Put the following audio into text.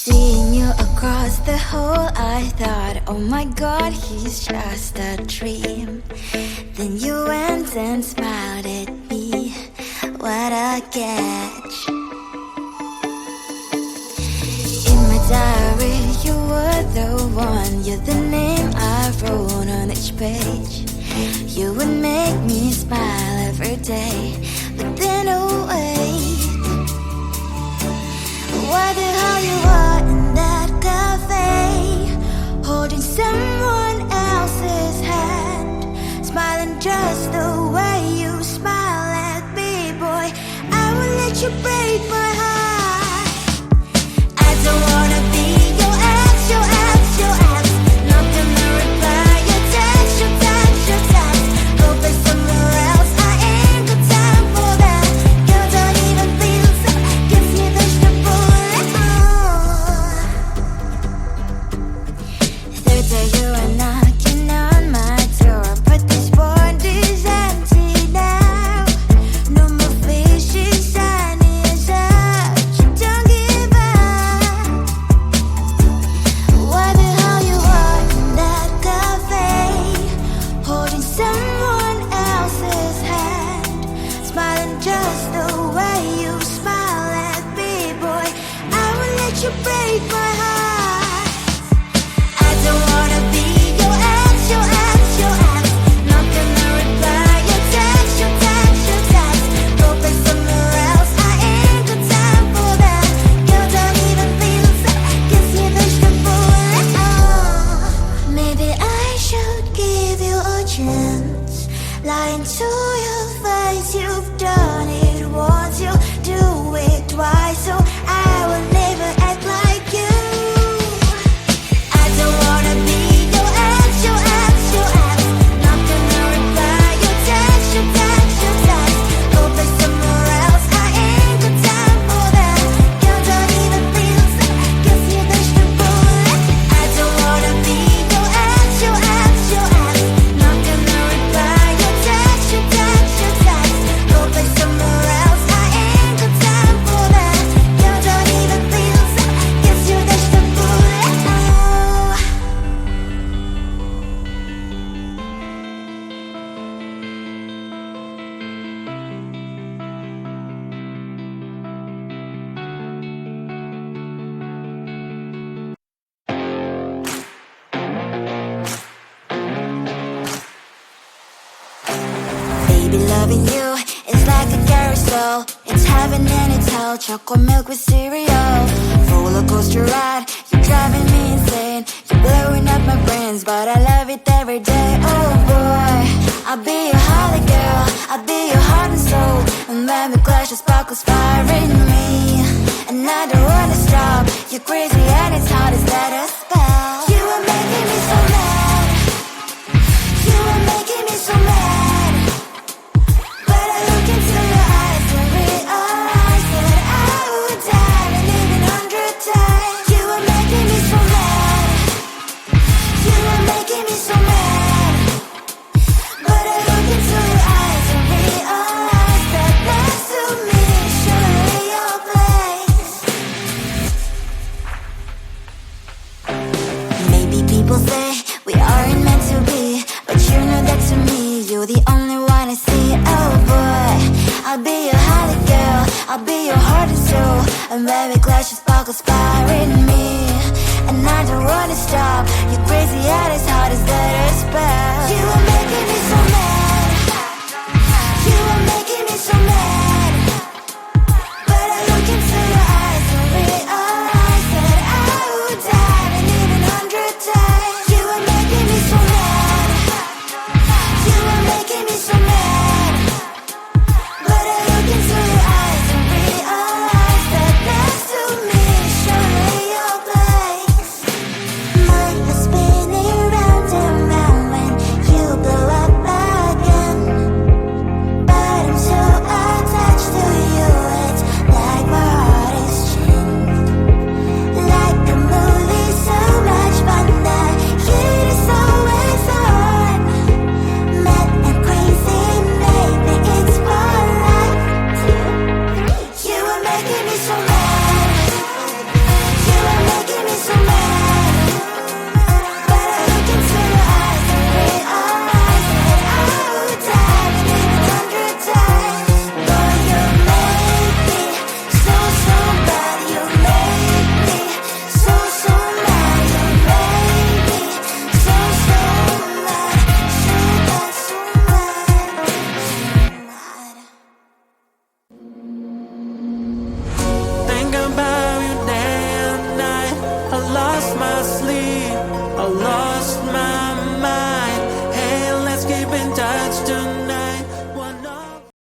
Seeing you across the hall, I thought, oh my god, he's just a dream. Then you went and smiled at me, what a catch. In my diary, you were the one, you're the name I wrote on each page. You would make me smile every day, but then oh wait, what the hell you are in that cafe, holding someone else's hand, smiling just the way you smile at me, boy. I will let you break my heart. I don't wanna be your ex, your ex, your ex. Not gonna reply your text, your text, your text. Go play somewhere else, I ain't got time for that. You don't even feel so, gives me the third day you are knocking on my door, but this board is empty now. No more fishes, sun is out, you don't give up. What the hell you are in that cafe, holding someone else's hand, smiling just the way you smile at me, boy. I will let you break my heart. I don't wanna be your ex, your ex, your ex. Not gonna reply your text, your text, your text. Go play somewhere else, I ain't got time for that. You don't even feel so, gives me vegetables. Oh, maybe I should give you a chance. Lying to your face, you've done it once, you do it twice, so I will never act like you. I don't wanna be your ex, your ex, your ex. Not gonna reply your text, your text, your text. Go play somewhere else, I ain't got time for that. You don't even feel so, gives me vegetables. I don't wanna be your ex, your ex, your ex. Not gonna reply your text, your text, your text. Go play somewhere else, I ain't got time for that. You don't even feel so, gives you vegetables. Baby, loving you is like a carousel. It's heaven and it's hell, chocolate milk with cereal. Roller coaster ride, you're driving me insane. You're blowing up my brains, but I love it every day. Oh boy, I'll be your holly girl, I'll be your heart and soul. And when we clash, the sparkles fire in me, and I don't wanna stop. You're crazy and it's hard as letter spell. You are making me so mad. You are making me so mad. But I look into your eyes and realize that I would die and even 100 times. You are making me so mad. You are making me so mad. But I look into your eyes and realize that next to me is surely your place. Maybe people say we aren't meant to be, but you know that to me you're the only one I see. Oh boy, I'll be your holly girl, I'll be your heart and soul, and when we clash, you sparkle, inspiring me. And I don't wanna stop. You're crazy and as hard as letter spell. You are making me so